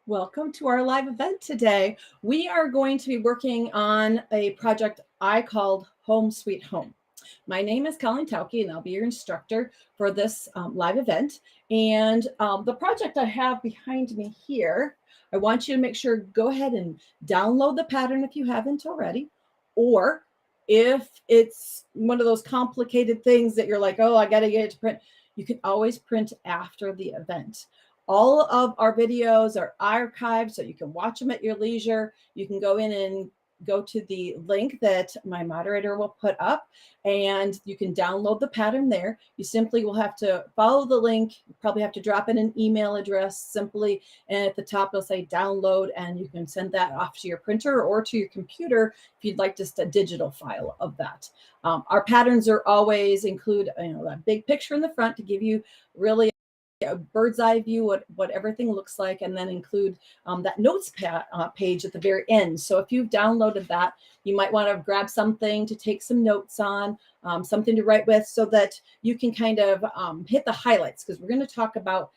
Welcome to our live event today. We are going to be working on a project I called Home Sweet Home. My name is Colleen Tauke, and I'll be your instructor for this live event. And the project I have behind me here, I want you to make sure, go ahead and download the pattern if you haven't already, or if it's one of those complicated things that you're like, oh, I got to get it to print, you can always print after the event. All of our videos are archived, so you can watch them at your leisure. You can go in and go to the link that my moderator will put up, and you can download the pattern there. You simply will have to follow the link. You probably have to drop in an email address simply, and at the top it'll say download, and you can send that off to your printer or to your computer if you'd like just a digital file of that. Our patterns are always include that big picture in the front to give you really a bird's eye view what everything looks like, and then include that notes page at the very end. So if you've downloaded that, you might want to grab something to take some notes on, something to write with, so that you can kind of hit the highlights, because we're going to talk about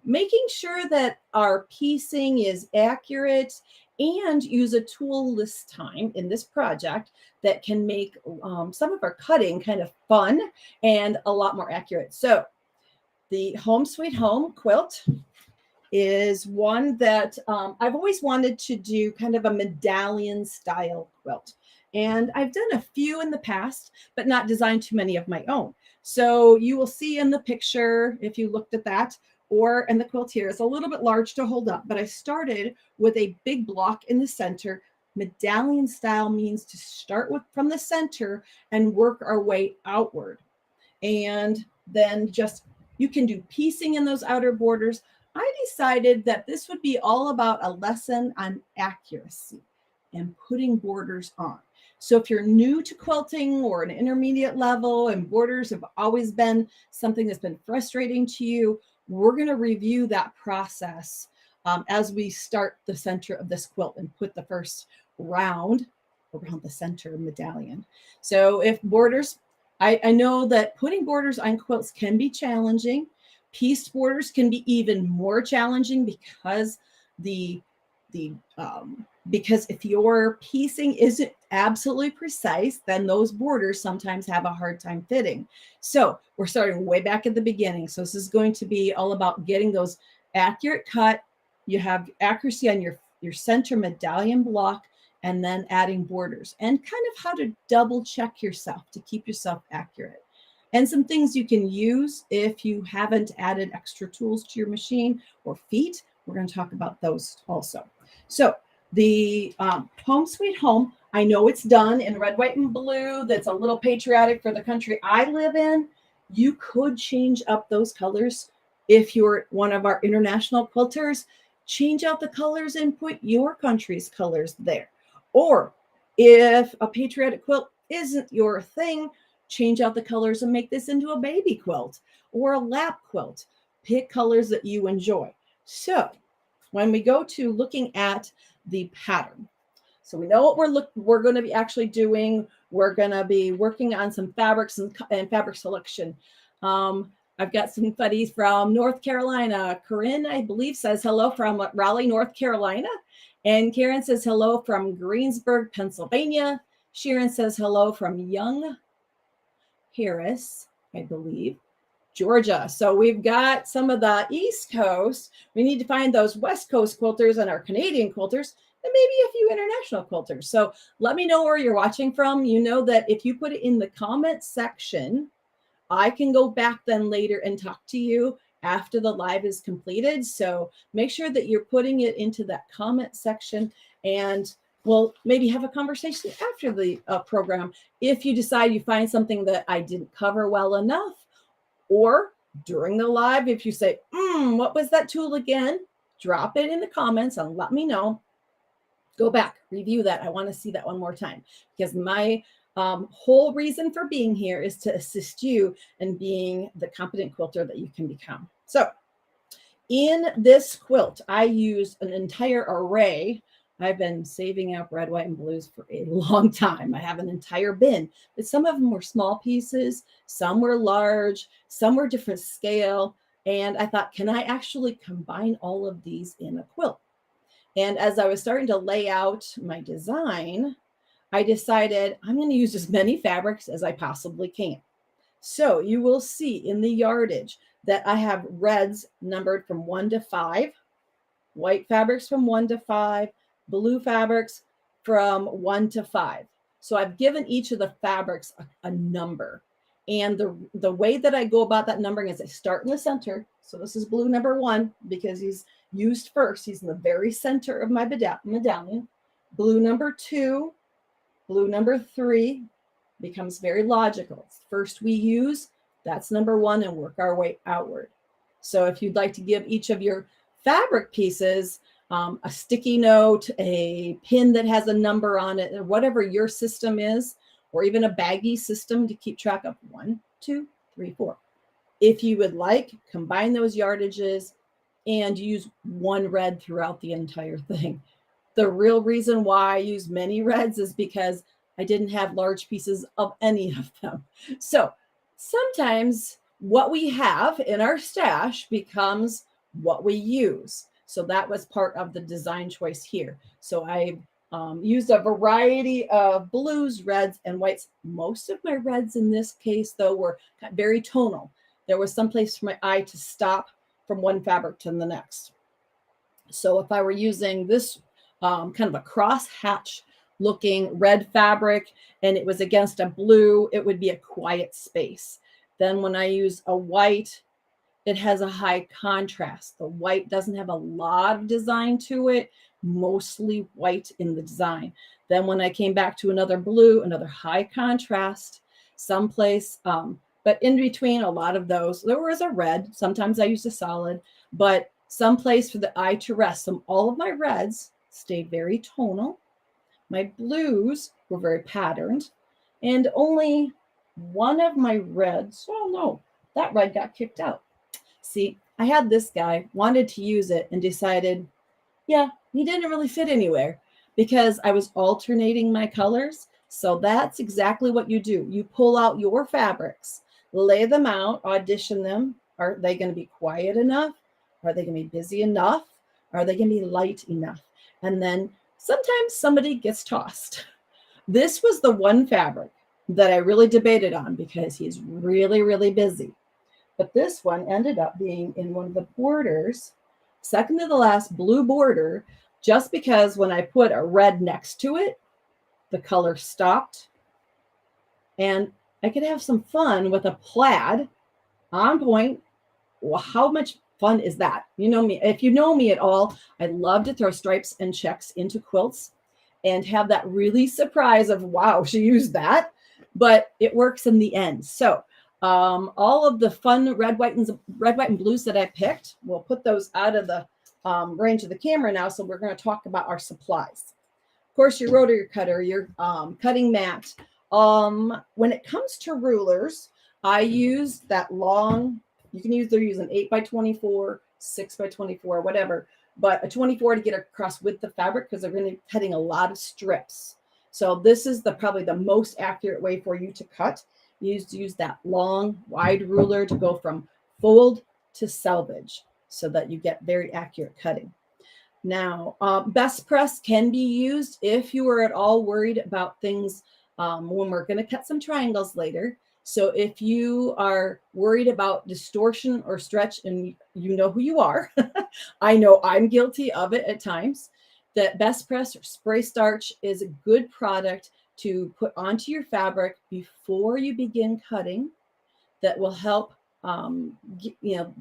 making sure that our piecing is accurate, and use a tool this time in this project that can make some of our cutting kind of fun and a lot more accurate. So the Home Sweet Home quilt is one that I've always wanted to do, kind of a medallion style quilt. And I've done a few in the past, but not designed too many of my own. So you will see in the picture, if you looked at that, or in the quilt here, it's a little bit large to hold up, but I started with a big block in the center. Medallion style means to start from the center and work our way outward. And then you can do piecing in those outer borders. I decided that this would be all about a lesson on accuracy and putting borders on. So if you're new to quilting or an intermediate level and borders have always been something that's been frustrating to you, we're going to review that process as we start the center of this quilt and put the first round around the center medallion. So if borders, I know that putting borders on quilts can be challenging. Pieced borders can be even more challenging because because if your piecing isn't absolutely precise, then those borders sometimes have a hard time fitting. So we're starting way back at the beginning. So this is going to be all about getting those accurate cut. You have accuracy on your center medallion block, and then adding borders, and kind of how to double check yourself to keep yourself accurate. And some things you can use if you haven't added extra tools to your machine or feet. We're going to talk about those also. So the Home Sweet Home, I know it's done in red, white, and blue. That's a little patriotic for the country I live in. You could change up those colors if you're one of our international quilters. Change out the colors and put your country's colors there. Or if a patriotic quilt isn't your thing, change out the colors and make this into a baby quilt or a lap quilt. Pick colors that you enjoy. So when we go to looking at the pattern, so we know what we're going to be actually doing. We're going to be working on some fabrics and fabric selection. I've got some buddies from North Carolina. Corinne, I believe, says hello from Raleigh, North Carolina. And Karen says hello from Greensburg, Pennsylvania. Sharon says hello from Young Harris, I believe, Georgia. So we've got some of the East Coast. We need to find those West Coast quilters and our Canadian quilters, and maybe a few international quilters. So let me know where you're watching from. You know that if you put it in the comment section, I can go back then later and talk to you after the live is completed. So make sure that you're putting it into that comment section, and we'll maybe have a conversation after the program if you decide you find something that I didn't cover well enough, or during the live, if you say, what was that tool again? Drop it in the comments and let me know. Go back, review that. I want to see that one more time, because my whole reason for being here is to assist you in being the competent quilter that you can become. So in this quilt, I used an entire array. I've been saving up red, white, and blues for a long time. I have an entire bin, but some of them were small pieces, some were large, some were different scale. And I thought, can I actually combine all of these in a quilt? And as I was starting to lay out my design, I decided I'm going to use as many fabrics as I possibly can. So you will see in the yardage that I have reds numbered from 1 to 5, white fabrics from 1 to 5, blue fabrics from 1 to 5. So I've given each of the fabrics a number. And the way that I go about that numbering is I start in the center. So this is blue number 1 because he's used first. He's in the very center of my medallion. Blue number 2, blue number 3 becomes very logical. First we use, that's number 1, and work our way outward. So if you'd like to give each of your fabric pieces a sticky note, a pin that has a number on it, or whatever your system is, or even a baggy system to keep track of 1, 2, 3, 4. If you would like, combine those yardages and use one red throughout the entire thing. The real reason why I use many reds is because I didn't have large pieces of any of them. So sometimes what we have in our stash becomes what we use. So that was part of the design choice here. So I used a variety of blues, reds, and whites. Most of my reds in this case, though, were very tonal. There was some place for my eye to stop from one fabric to the next. So if I were using this kind of a cross hatch looking red fabric and it was against a blue, it would be a quiet space. Then when I use a white, it has a high contrast. The white doesn't have a lot of design to it, mostly white in the design. Then when I came back to another blue, another high contrast, someplace, but in between a lot of those, there was a red. Sometimes I used a solid, but someplace for the eye to rest. So all of my reds stayed very tonal. My blues were very patterned, and only one of my reds, oh no, that red got kicked out. See, I had this guy, wanted to use it, and decided, yeah, he didn't really fit anywhere because I was alternating my colors. So that's exactly what you do. You pull out your fabrics, lay them out, audition them. Are they going to be quiet enough? Are they going to be busy enough? Are they going to be light enough? And then sometimes somebody gets tossed. This was the one fabric that I really debated on because he's really, really busy. But this one ended up being in one of the borders, second to the last blue border, just because when I put a red next to it, the color stopped. And I could have some fun with a plaid on point. Well, how much fun is that? You know me. If you know me at all, I love to throw stripes and checks into quilts and have that really surprise of, wow, she used that. But it works in the end. So all of the fun red, white, and blues that I picked, we'll put those out of the range of the camera now. So we're going to talk about our supplies. Of course, your rotary cutter, your cutting mat. When it comes to rulers, I use that long, you can either use an 8x24, 6x24, whatever, but a 24 to get across with the fabric because they're going to be cutting a lot of strips. So this is probably the most accurate way for you to cut. You use that long, wide ruler to go from fold to selvage so that you get very accurate cutting. Now, best press can be used if you are at all worried about things when we're going to cut some triangles later. So if you are worried about distortion or stretch, and you know who you are, I know I'm guilty of it at times, that best press or spray starch is a good product to put onto your fabric before you begin cutting that will help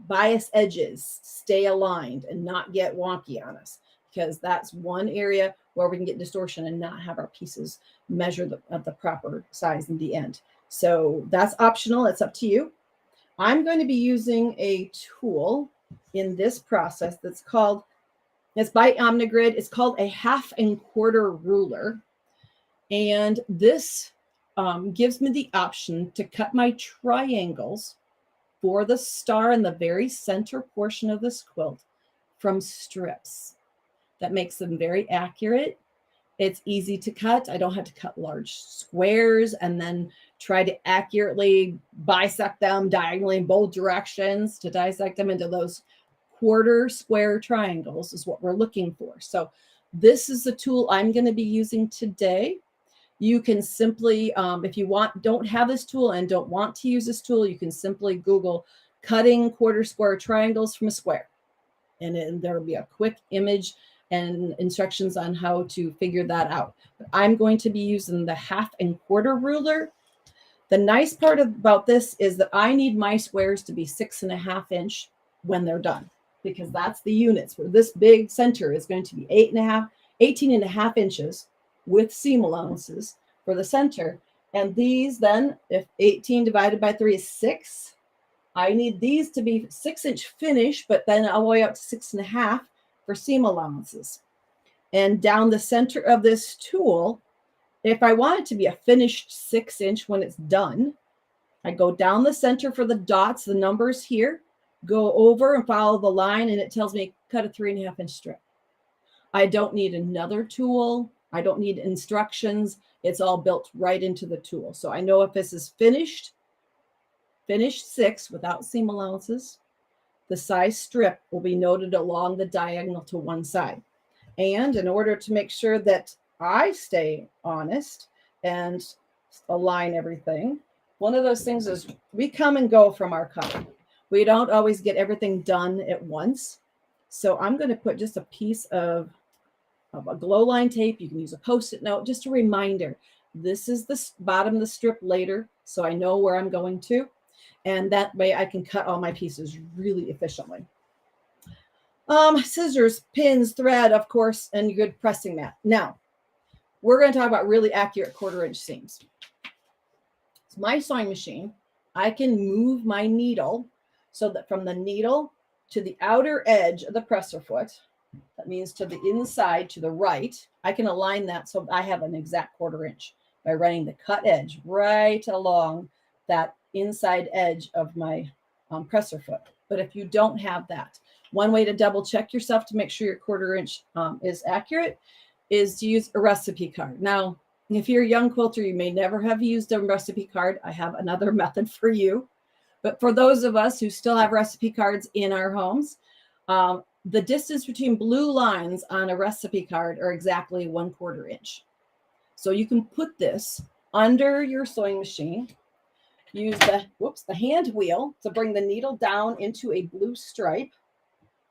bias edges stay aligned and not get wonky on us, because that's one area where we can get distortion and not have our pieces measure of the proper size in the end. So that's optional. It's up to you. I'm going to be using a tool in this process it's by Omnigrid. It's called a 1/2 1/4 ruler. And this gives me the option to cut my triangles for the star in the very center portion of this quilt from strips. That makes them very accurate. It's easy to cut. I don't have to cut large squares and then try to accurately bisect them diagonally in both directions to dissect them into those quarter square triangles is what we're looking for. So this is the tool I'm going to be using today. You can simply, if you don't have this tool and don't want to use this tool, you can simply Google cutting quarter square triangles from a square. And there will be a quick image and instructions on how to figure that out. But I'm going to be using the 1/2 and 1/4 ruler. The nice part about this is that I need my squares to be 6.5 inch when they're done, because that's the units where this big center is going to be 18.5 inches with seam allowances for the center. And these then, if 18 divided by 3 is 6, I need these to be 6-inch finish, but then all the way up to 6.5 for seam allowances. And down the center of this tool, if I want it to be a finished 6-inch when it's done, I go down the center for the dots, the numbers here, go over and follow the line, and it tells me cut a 3.5-inch strip. I don't need another tool. I don't need instructions. It's all built right into the tool. So I know if this is finished 6 without seam allowances, the size strip will be noted along the diagonal to one side. And in order to make sure that I stay honest and align everything, one of those things is we come and go from our cutting. We don't always get everything done at once. So I'm going to put just a piece of a glow line tape. You can use a Post-it note, just a reminder. This is the bottom of the strip later, so I know where I'm going to. And that way I can cut all my pieces really efficiently. Scissors, pins, thread, of course, and a good pressing mat. Now, we're going to talk about really accurate 1/4-inch seams. So my sewing machine, I can move my needle so that from the needle to the outer edge of the presser foot, that means to the inside, to the right, I can align that so I have an exact 1/4-inch by running the cut edge right along that inside edge of my presser foot. But if you don't have that, one way to double check yourself to make sure your 1/4-inch is accurate is to use a recipe card. Now, if you're a young quilter, you may never have used a recipe card. I have another method for you. But for those of us who still have recipe cards in our homes, the distance between blue lines on a recipe card are exactly 1/4 inch. So you can put this under your sewing machine, use the hand wheel to bring the needle down into a blue stripe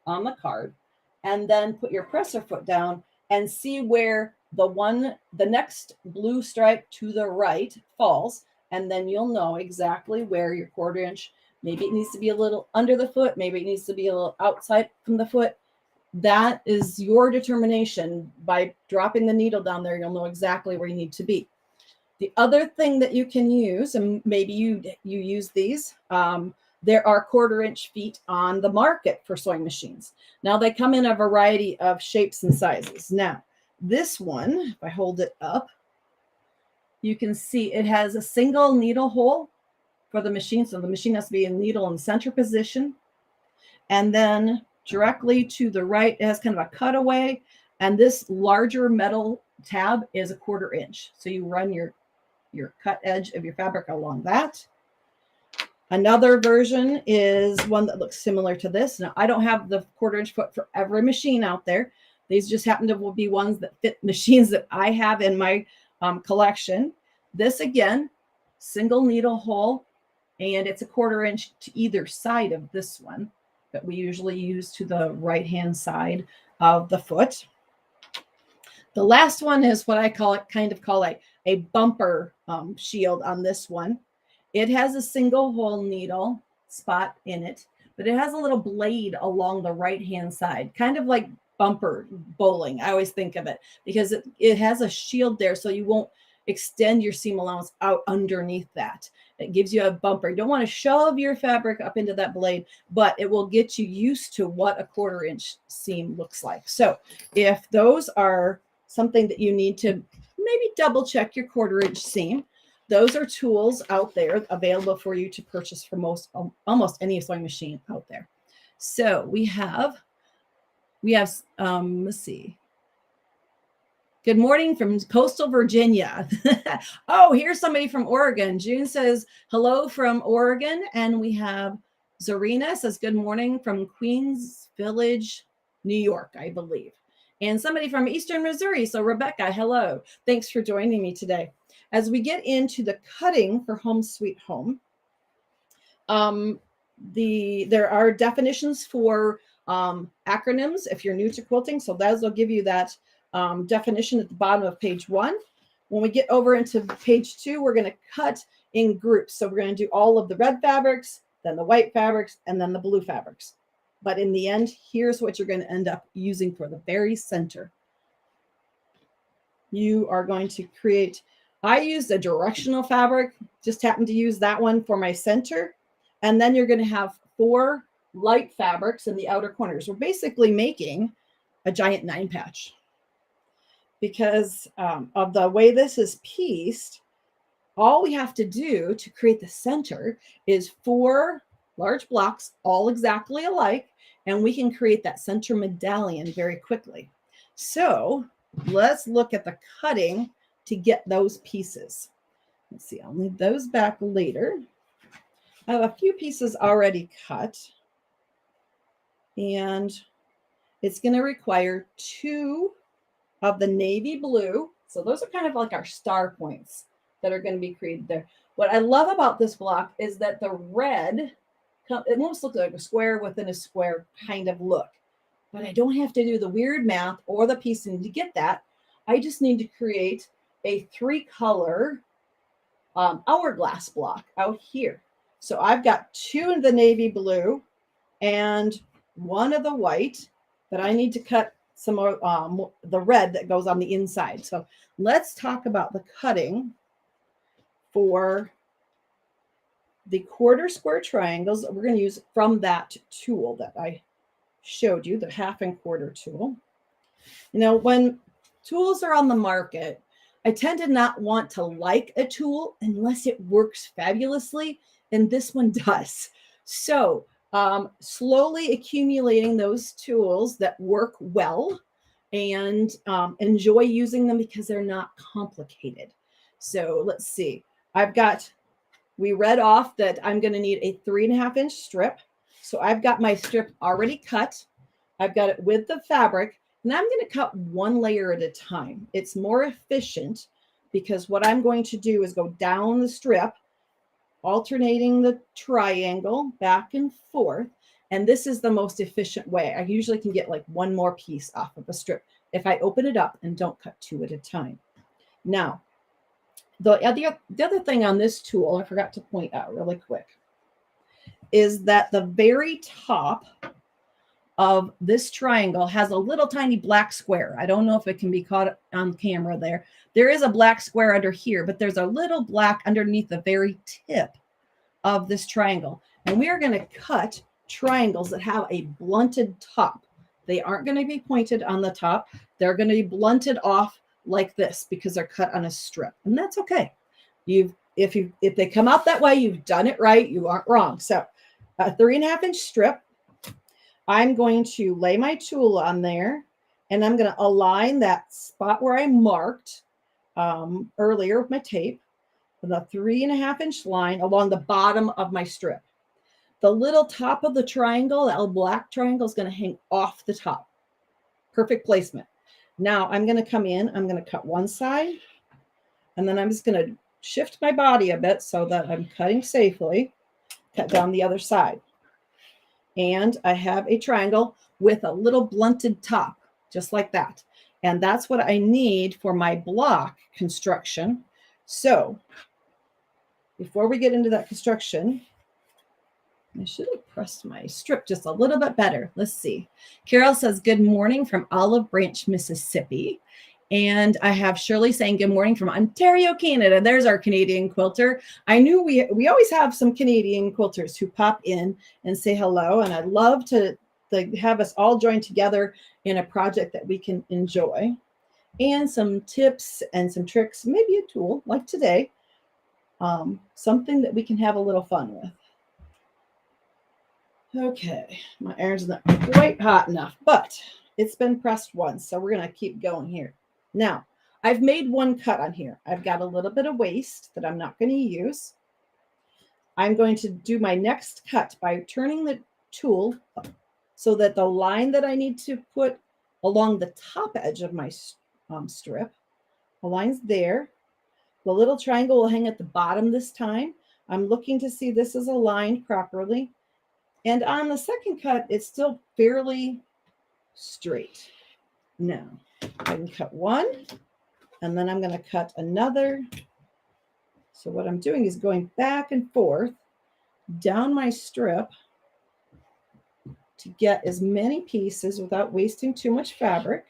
on the card, and then put your presser foot down and see where the next blue stripe to the right falls, and then you'll know exactly where your 1/4-inch, maybe it needs to be a little under the foot, maybe it needs to be a little outside from the foot. That is your determination. By dropping the needle down there, you'll know exactly where you need to be. The other thing that you can use, and maybe you use these, there are 1/4-inch feet on the market for sewing machines. Now they come in a variety of shapes and sizes. Now, this one, if I hold it up, you can see it has a single needle hole for the machine. So the machine has to be in needle in center position. And then directly to the right, it has kind of a cutaway. And this larger metal tab is a 1/4-inch. So you run your cut edge of your fabric along that. Another version is one that looks similar to this. Now, I don't have the 1/4-inch foot for every machine out there. These just happen to be ones that fit machines that I have in my collection. This, again, single needle hole, and it's a 1/4-inch to either side of this one that we usually use to the right-hand side of the foot. The last one is what I call a bumper shield on this one. It has a single hole needle spot in it, but it has a little blade along the right-hand side, kind of like bumper bowling. I always think of it because it has a shield there, so you won't extend your seam allowance out underneath that. It gives you a bumper. You don't want to shove your fabric up into that blade, but it will get you used to what a 1/4-inch seam looks like. So if those are something that you need to maybe double check your 1/4-inch seam, those are tools out there available for you to purchase for almost any sewing machine out there. So we have let's see. Good morning from coastal Virginia. Oh, here's somebody from Oregon. June says hello from Oregon. And we have Zarina says good morning from Queens Village, New York, I believe. And somebody from Eastern Missouri. So Rebecca, hello. Thanks for joining me today. As we get into the cutting for Home Sweet Home, there are definitions for acronyms if you're new to quilting. So those will give you that definition at the bottom of page 1. When we get over into page 2, we're going to cut in groups. So we're going to do all of the red fabrics, then the white fabrics, and then the blue fabrics. But in the end, here's what you're going to end up using for the very center. You are going to create, I used a directional fabric, just happened to use that one for my center. And then you're going to have 4 light fabrics in the outer corners. We're basically making a giant 9 patch. Because of the way this is pieced, all we have to do to create the center is 4 large blocks, all exactly alike, and we can create that center medallion very quickly. So let's look at the cutting to get those pieces. Let's see, I'll leave those back later. I have a few pieces already cut, and it's going to require 2 of the navy blue. So those are kind of like our star points that are going to be created there. What I love about this block is that the red, it almost looks like a square within a square kind of look, but I don't have to do the weird math or the piecing to get that. I just need to create a 3-color hourglass block out here. So I've got 2 of the navy blue and 1 of the white, but I need to cut some more the red that goes on the inside. So let's talk about the cutting for the 1/4 square triangles that we're going to use from that tool that I showed you, the 1/2 and 1/4 tool. You know, when tools are on the market, I tend to not want to like a tool unless it works fabulously, and this one does. So slowly accumulating those tools that work well and enjoy using them because they're not complicated. So let's see. We read off that I'm going to need a 3.5-inch strip. So I've got my strip already cut. I've got it with the fabric, and I'm going to cut 1 layer at a time. It's more efficient because what I'm going to do is go down the strip, alternating the triangle back and forth. And this is the most efficient way. I usually can get like 1 more piece off of a strip if I open it up and don't cut 2 at a time. Now, the other thing on this tool, I forgot to point out really quick, is that the very top of this triangle has a little tiny black square. I don't know if it can be caught on camera there. There is a black square under here, but there's a little black underneath the very tip of this triangle. And we are going to cut triangles that have a blunted top. They aren't going to be pointed on the top. They're going to be blunted off like this because they're cut on a strip. And that's okay. If they come out that way, you've done it right. You aren't wrong. So a 3.5-inch strip. I'm going to lay my tool on there, and I'm going to align that spot where I marked earlier with my tape with a 3.5-inch line along the bottom of my strip. The little top of the triangle, that little black triangle, is going to hang off the top. Perfect placement. Now I'm going to come in, I'm going to cut one side, and then I'm just going to shift my body a bit so that I'm cutting safely, cut down the other side. And I have a triangle with a little blunted top, just like that. And that's what I need for my block construction. So before we get into that construction, I should have pressed my strip just a little bit better. Let's see. Carol says, good morning from Olive Branch, Mississippi. And I have Shirley saying good morning from Ontario, Canada. There's our Canadian quilter. I knew we always have some Canadian quilters who pop in and say hello. And I'd love to have us all join together in a project that we can enjoy. And some tips and some tricks, maybe a tool like today, something that we can have a little fun with. Okay, my iron's not quite hot enough, but it's been pressed once, so we're going to keep going here. Now, I've made one cut on here. I've got a little bit of waste that I'm not going to use. I'm going to do my next cut by turning the tool so that the line that I need to put along the top edge of my strip, the line's there. The little triangle will hang at the bottom this time. I'm looking to see this is aligned properly. And on the second cut, it's still fairly straight. Now, I can cut one, and then I'm going to cut another. So what I'm doing is going back and forth down my strip to get as many pieces without wasting too much fabric.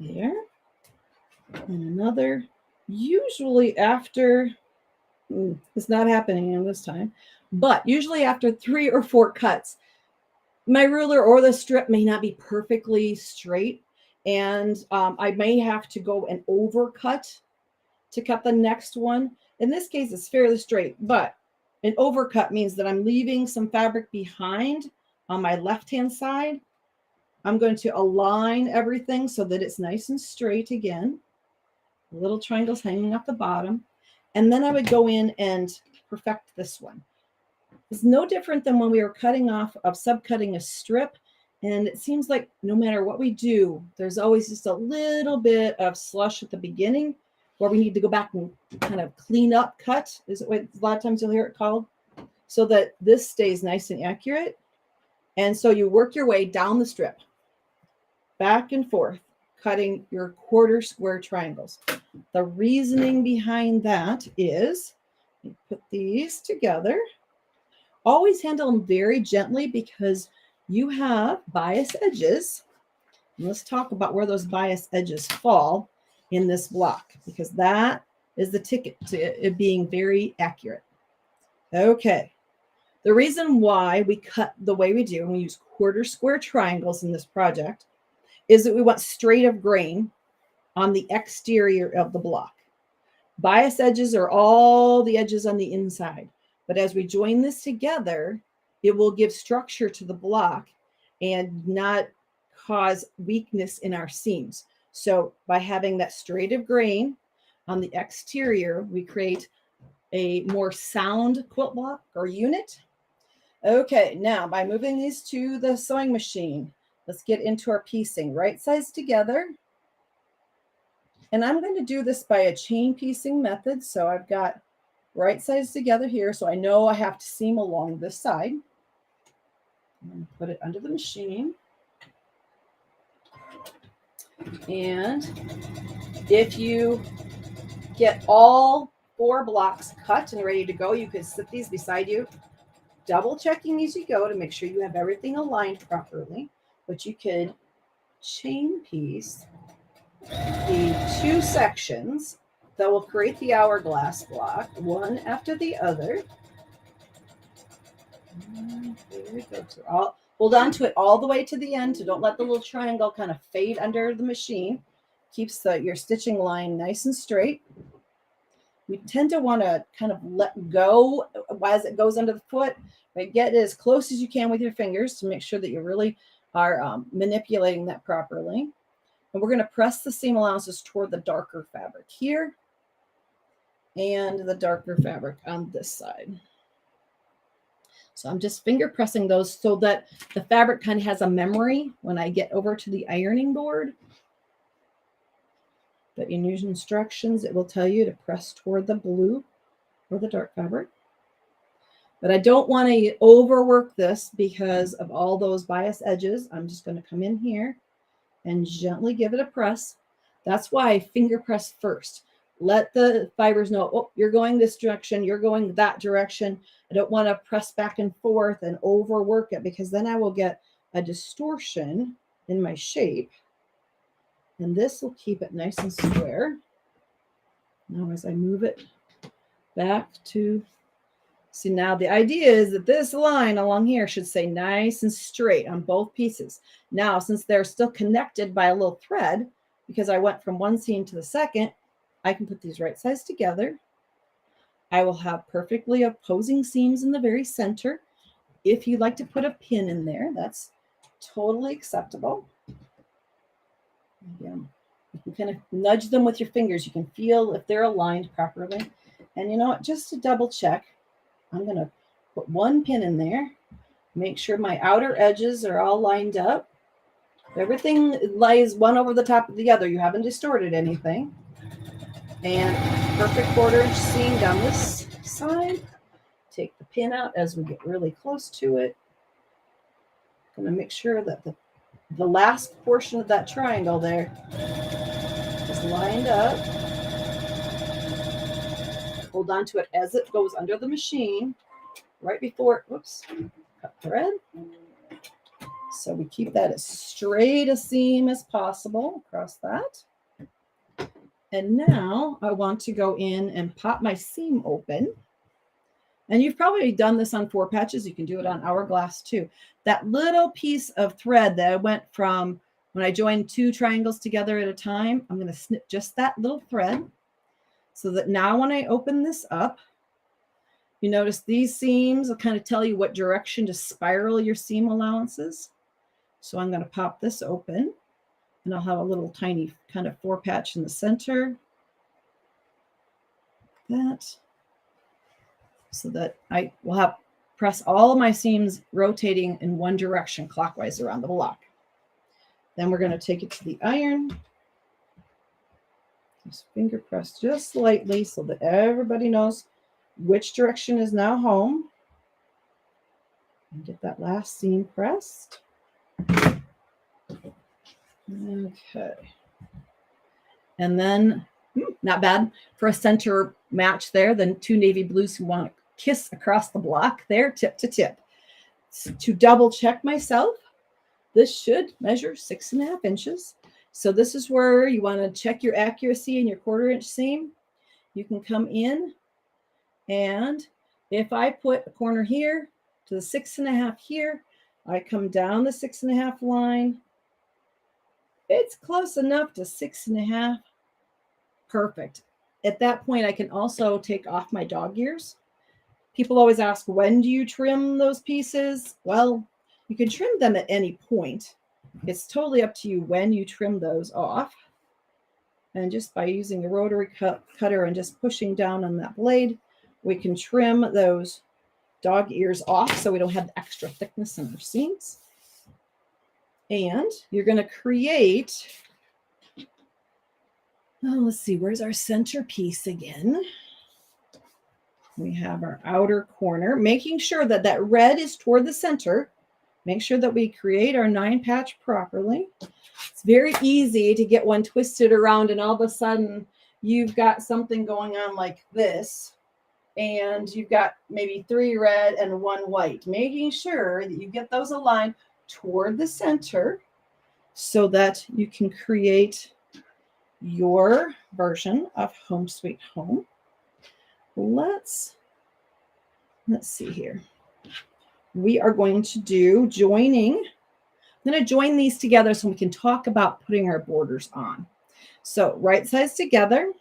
There. And another, usually after, it's not happening in this time, but usually after 3 or 4 cuts, my ruler or the strip may not be perfectly straight. And I may have to go and overcut to cut the next one. In this case, it's fairly straight, but an overcut means that I'm leaving some fabric behind on my left-hand side. I'm going to align everything so that it's nice and straight again. Little triangles hanging off the bottom. And then I would go in and perfect this one. It's no different than when we were cutting off of subcutting a strip. And it seems like no matter what we do, there's always just a little bit of slush at the beginning where we need to go back and kind of clean up cut, is what a lot of times you'll hear it called, so that this stays nice and accurate. And so you work your way down the strip, back and forth, cutting your quarter square triangles. The reasoning behind that is you put these together. Always handle them very gently because you have bias edges. And let's talk about where those bias edges fall in this block, because that is the ticket to it being very accurate. Okay. The reason why we cut the way we do and we use quarter square triangles in this project is that we want straight of grain on the exterior of the block. Bias edges are all the edges on the inside. But as we join this together, it will give structure to the block and not cause weakness in our seams. So by having that straight of grain on the exterior, we create a more sound quilt block or unit. Okay, now by moving these to the sewing machine, let's get into our piecing. Right sides together. And I'm going to do this by a chain piecing method. So I've got right sides together here. So I know I have to seam along this side. I'm going to put it under the machine. And if you get all 4 blocks cut and ready to go, you can sit these beside you, double checking as you go to make sure you have everything aligned properly. But you could chain piece the 2 sections that will create the hourglass block, one after the other. And there we go. Hold on to it all the way to the end, so don't let the little triangle kind of fade under the machine. Keeps your stitching line nice and straight. We tend to want to kind of let go as it goes under the foot. Right? Get it as close as you can with your fingers to make sure that you really are manipulating that properly. And we're going to press the seam allowances toward the darker fabric here and the darker fabric on this side. So I'm just finger pressing those so that the fabric kind of has a memory when I get over to the ironing board. But in your instructions, it will tell you to press toward the blue or the dark fabric. But I don't want to overwork this because of all those bias edges. I'm just going to come in here and gently give it a press. That's why I finger press first. Let the fibers know, oh, you're going this direction, you're going that direction. I don't want to press back and forth and overwork it because then I will get a distortion in my shape. And this will keep it nice and square. Now as I move it back to, see now the idea is that this line along here should stay nice and straight on both pieces. Now, since they're still connected by a little thread, because I went from one seam to the second, I can put these right sides together. I will have perfectly opposing seams in the very center. If you'd like to put a pin in there, that's totally acceptable. Again, You can kind of nudge them with your fingers. You can feel if they're aligned properly. And you know what, just to double check, I'm going to put one pin in there. Make sure my outer edges are all lined up. Everything lies one over the top of the other. You haven't distorted anything. And perfect 1/4 inch seam down this side. Take the pin out as we get really close to it. I'm going to make sure that the last portion of that triangle there is lined up. Hold on to it as it goes under the machine right before, whoops, cut thread. So we keep that as straight a seam as possible across that. And now I want to go in and pop my seam open. And you've probably done this on 4 patches. You can do it on hourglass too. That little piece of thread that I went from when I joined 2 triangles together at a time, I'm going to snip just that little thread so that now when I open this up, you notice these seams will kind of tell you what direction to spiral your seam allowances. So I'm going to pop this open and I'll have a little tiny kind of 4 patch in the center. That. So that I will have press all of my seams rotating in one direction clockwise around the block. Then we're going to take it to the iron. Just finger press just slightly so that everybody knows which direction is now home. And get that last seam pressed. Okay. And then, not bad for a center match there. The 2 navy blues who want to kiss across the block there, tip to tip. To double check myself, this should measure 6.5 inches. So this is where you want to check your accuracy in your 1/4 inch seam. You can come in, and if I put a corner here to the 6.5 here, I come down the 6.5 line. It's close enough to 6.5. Perfect. At that point, I can also take off my dog ears. People always ask, when do you trim those pieces? Well, you can trim them at any point. It's totally up to you when you trim those off. And just by using a rotary cutter and just pushing down on that blade, we can trim those dog ears off so we don't have the extra thickness in our seams. And you're going to create, let's see, where's our centerpiece again? We have our outer corner, making sure that that red is toward the center. Make sure that we create our 9 patch properly. It's very easy to get one twisted around and all of a sudden you've got something going on like this and you've got maybe 3 red and 1 white. Making sure that you get those aligned toward the center so that you can create your version of Home Sweet Home. Let's see here. We are going to do joining. I'm going to join these together so we can talk about putting our borders on. So right sides together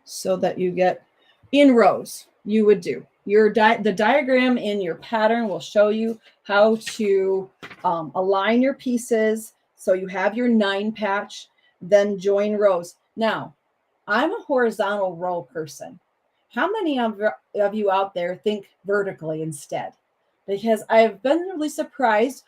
so that you get in rows. You would do the diagram in your pattern will show you how to align your pieces. So you have your 9 patch, then join rows. Now, I'm a horizontal row person. How many of you out there think vertically instead? Because I've been really surprised.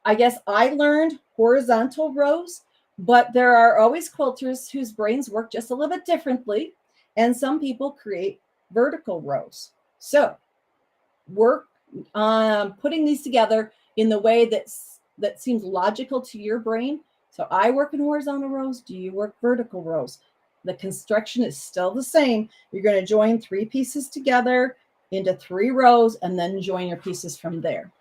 I guess I learned horizontal rows, but there are always quilters whose brains work just a little bit differently. And some people create vertical rows. So work on putting these together in the way that seems logical to your brain. So I work in horizontal rows. Do you work vertical rows? The construction is still the same. You're going to join 3 pieces together into 3 rows and then join your pieces from there.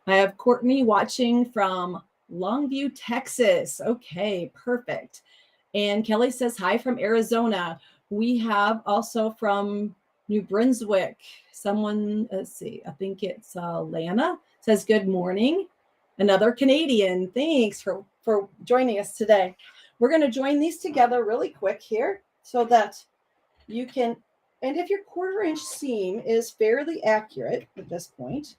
I have Courtney watching from Longview, Texas. Okay, perfect. And Kelly says hi from Arizona. We have also from New Brunswick. Someone, let's see, I think it's Lana, says good morning. Another Canadian. Thanks for joining us today. We're going to join these together really quick here so that you can, and if your 1/4 inch seam is fairly accurate at this point,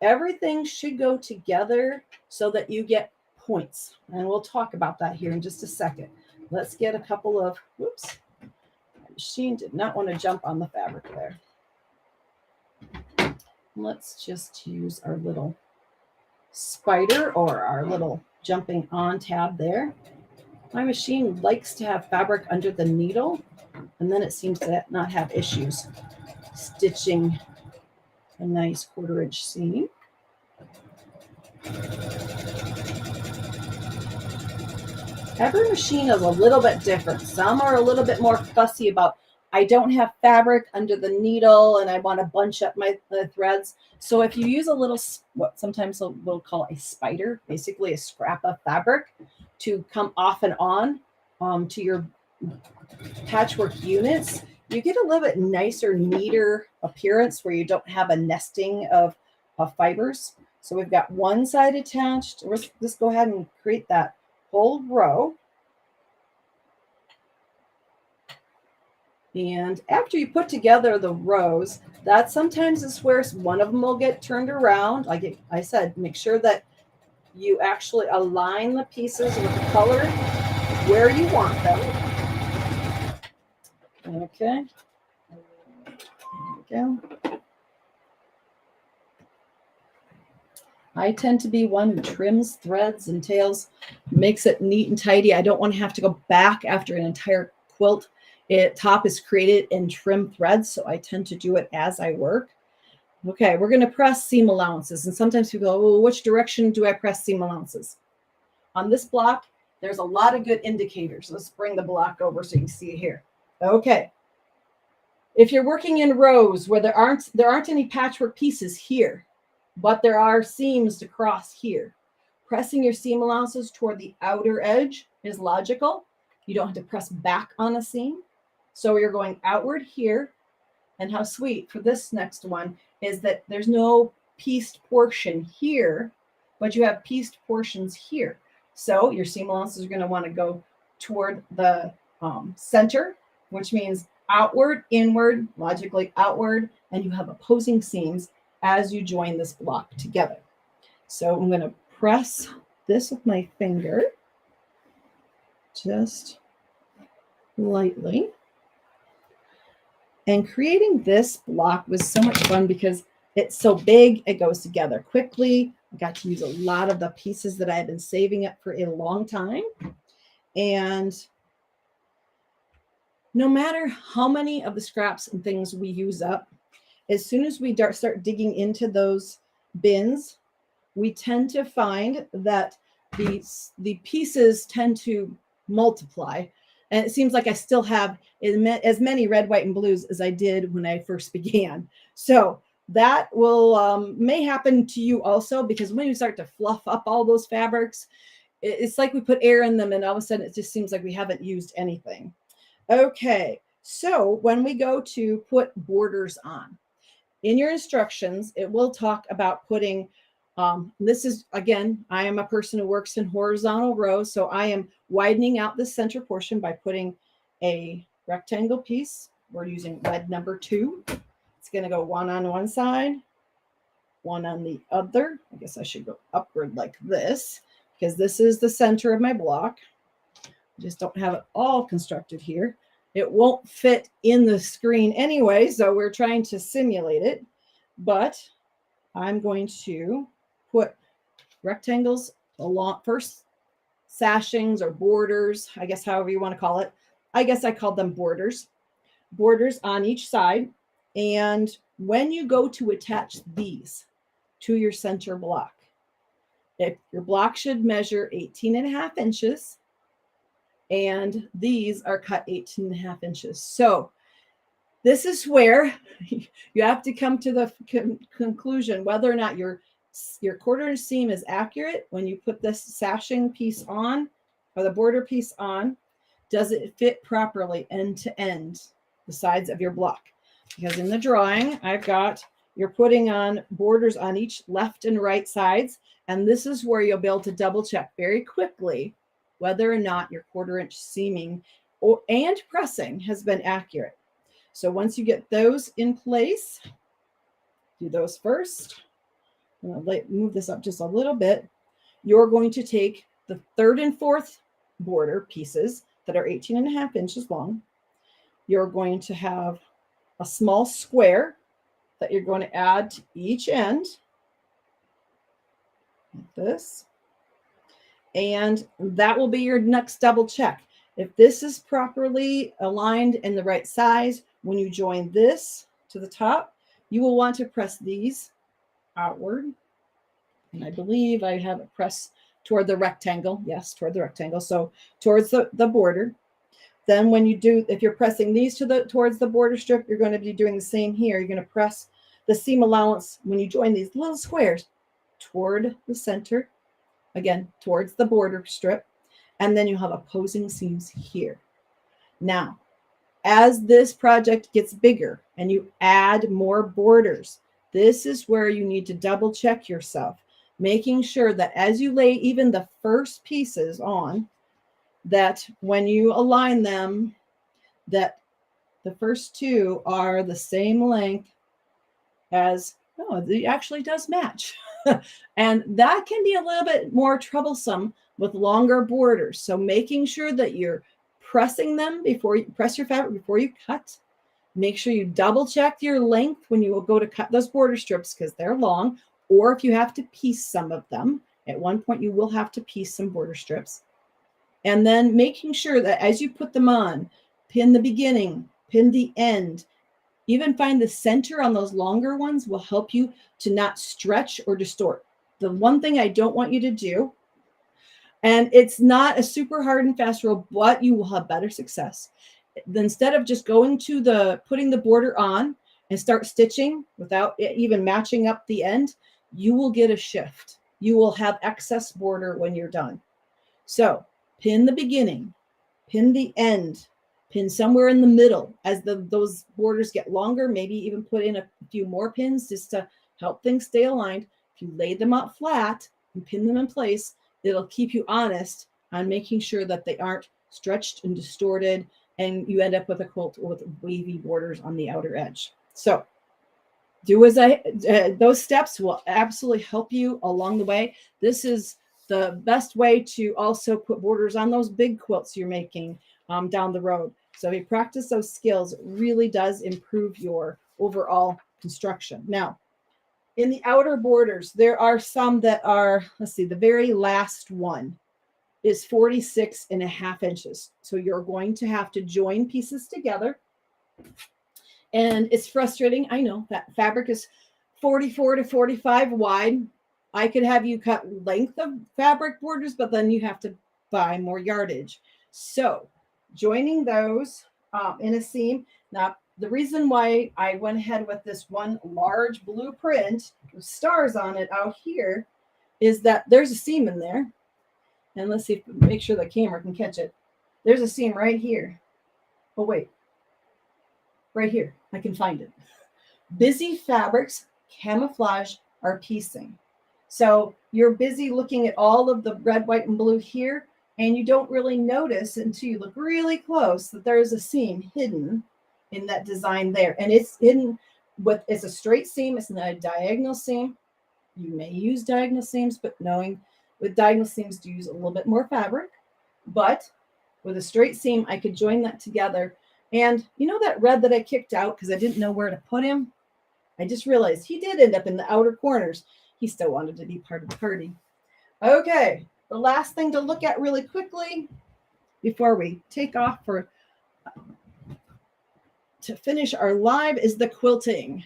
everything should go together so that you get points. And we'll talk about that here in just a second. Let's get a couple of, whoops, my machine did not want to jump on the fabric there. Let's just use our little spider or our little jumping on tab there. My machine likes to have fabric under the needle, and then it seems to not have issues stitching a nice 1/4 inch seam. Every machine is a little bit different. Some are a little bit more fussy about, I don't have fabric under the needle and I want to bunch up my threads. So if you use a little, what sometimes we'll call a spider, basically a scrap of fabric to come off and on to your patchwork units, you get a little bit nicer, neater appearance where you don't have a nesting of fibers. So we've got one side attached. Let's go ahead and create that whole row. And after you put together the rows, that sometimes is where one of them will get turned around. Like I said, make sure that you actually align the pieces with the color where you want them. Okay. There we go. I tend to be one who trims threads and tails, makes it neat and tidy. I don't want to have to go back after an entire quilt. Top is created in trim threads, so I tend to do it as I work. Okay, we're going to press seam allowances. And sometimes people go, well, which direction do I press seam allowances? On this block, there's a lot of good indicators. Let's bring the block over so you can see it here. Okay. If you're working in rows where there aren't any patchwork pieces here, but there are seams to cross here, pressing your seam allowances toward the outer edge is logical. You don't have to press back on a seam. So you're going outward here. And how sweet for this next one is that there's no pieced portion here, but you have pieced portions here. So your seam allowances are going to want to go toward the center, which means outward, inward, logically outward, and you have opposing seams as you join this block together. So I'm going to press this with my finger, just lightly. And creating this block was so much fun because it's so big, it goes together quickly. I got to use a lot of the pieces that I had been saving up for a long time. And no matter how many of the scraps and things we use up, as soon as we start digging into those bins, we tend to find that the pieces tend to multiply. And it seems like I still have as many red, white, and blues as I did when I first began. So that will may happen to you also, because when you start to fluff up all those fabrics, it's like we put air in them and all of a sudden it just seems like we haven't used anything. Okay, so when we go to put borders on, in your instructions, it will talk about putting, this is, again, I am a person who works in horizontal rows, so I am widening out the center portion by putting a rectangle piece. We're using lead number 2. It's going to go one on one side, one on the other. I guess I should go upward like this, because this is the center of my block. I just don't have it all constructed here. It won't fit in the screen anyway, so we're trying to simulate it. But I'm going to put rectangles along, first sashings or borders, I guess however you want to call it. I guess I called them borders. Borders on each side. And when you go to attach these to your center block, your block should measure 18.5 inches. And these are cut 18.5 inches. So this is where you have to come to the conclusion whether or not your 1/4 inch seam is accurate when you put this sashing piece on, or the border piece on. Does it fit properly end to end, the sides of your block? Because in the drawing, I've got, you're putting on borders on each left and right sides. And this is where you'll be able to double check very quickly whether or not your 1/4 inch seaming and pressing has been accurate. So once you get those in place, do those first. I'm going to move this up just a little bit. You're going to take the third and fourth border pieces that are 18.5 inches long, you're going to have a small square that you're going to add to each end, like this. And that will be your next double check. If this is properly aligned and the right size, when you join this to the top, you will want to press these outward. And I believe I have it pressed toward the rectangle. Yes, toward the rectangle. So towards the border. Then when you do, if you're pressing these towards the border strip, you're going to be doing the same here. You're going to press the seam allowance when you join these little squares toward the center, again, towards the border strip. And then you have opposing seams here. Now, as this project gets bigger and you add more borders, this is where you need to double check yourself, making sure that as you lay even the first pieces on, that when you align them, that the first two are the same length as, oh, it actually does match. And that can be a little bit more troublesome with longer borders. So making sure that you're pressing them before you press your fabric, before you cut. Make sure you double check your length when you will go to cut those border strips because they're long, or if you have to piece some of them. At one point, you will have to piece some border strips. And then making sure that as you put them on, pin the beginning, pin the end, even find the center on those longer ones will help you to not stretch or distort. The one thing I don't want you to do, and it's not a super hard and fast rule, but you will have better success. Instead of just going to putting the border on and start stitching without it even matching up the end, you will get a shift. You will have excess border when you're done. So pin the beginning, pin the end, pin somewhere in the middle. As those borders get longer, maybe even put in a few more pins just to help things stay aligned. If you lay them out flat and pin them in place, it'll keep you honest on making sure that they aren't stretched and distorted and you end up with a quilt with wavy borders on the outer edge. So do as those steps will absolutely help you along the way. This is the best way to also put borders on those big quilts you're making down the road. So if you practice those skills, it really does improve your overall construction. Now, in the outer borders, there are some that are, let's see, the very last one is 46.5 inches. So you're going to have to join pieces together. And it's frustrating. I know that fabric is 44 to 45 wide. I could have you cut length of fabric borders, but then you have to buy more yardage. So joining those in a seam. Now, the reason why I went ahead with this one large blueprint with stars on it out here is that there's a seam in there. And let's see, make sure the camera can catch it. There's a seam right here. Oh, wait. Right here. I can find it. Busy fabrics, camouflage, or piecing. So you're busy looking at all of the red, white, and blue here, and you don't really notice until you look really close that there is a seam hidden in that design there. And it's hidden it's a straight seam. It's not a diagonal seam. You may use diagonal seams, but knowing with diagonal seams to use a little bit more fabric. But with a straight seam, I could join that together. And you know that red that I kicked out because I didn't know where to put him? I just realized he did end up in the outer corners. He still wanted to be part of the party. Okay, the last thing to look at really quickly before we take off to finish our live is the quilting.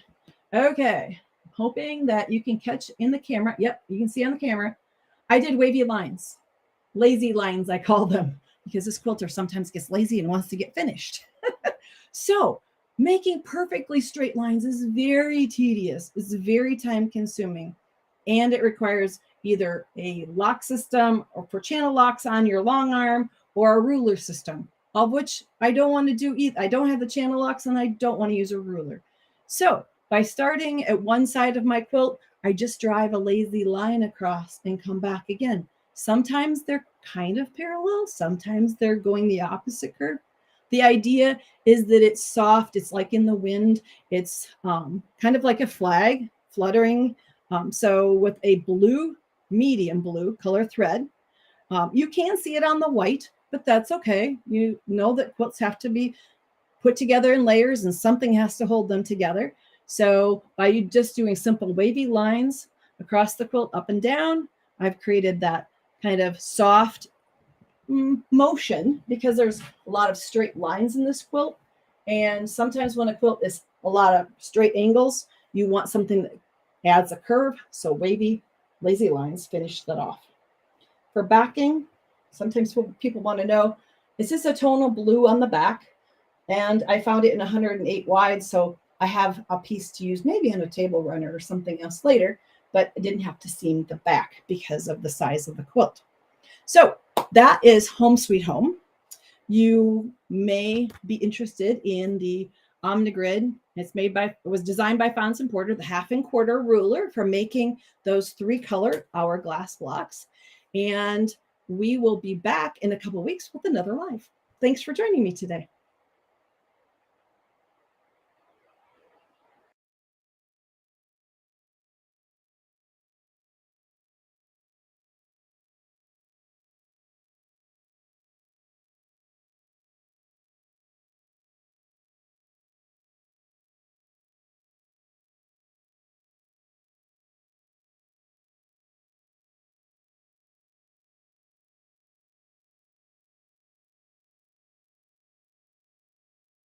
Okay, hoping that you can catch in the camera. Yep, you can see on the camera. I did wavy lines, lazy lines, I call them, because this quilter sometimes gets lazy and wants to get finished. So making perfectly straight lines is very tedious. It's very time consuming. And it requires either a lock system or for channel locks on your long arm or a ruler system, of which I don't want to do either. I don't have the channel locks and I don't want to use a ruler. So by starting at one side of my quilt, I just drive a lazy line across and come back again. Sometimes they're kind of parallel. Sometimes they're going the opposite curve. The idea is that it's soft. It's like in the wind. It's kind of like a flag fluttering. So with a blue, medium blue color thread, You can see it on the white, but that's okay. You know that quilts have to be put together in layers and something has to hold them together. So by you just doing simple wavy lines across the quilt up and down, I've created that kind of soft motion because there's a lot of straight lines in this quilt. And sometimes when a quilt is a lot of straight angles, you want something that adds a curve. So wavy, lazy lines finish that off. For backing, sometimes people want to know, is this a tonal blue on the back? And I found it in 108 wide, so I have a piece to use maybe on a table runner or something else later, but I didn't have to seam the back because of the size of the quilt. So that is Home Sweet Home. You may be interested in the OmniGrid. It was designed by Fons and Porter, the 1/2 and 1/4 ruler for making those 3-color hourglass blocks. And we will be back in a couple of weeks with another live. Thanks for joining me today.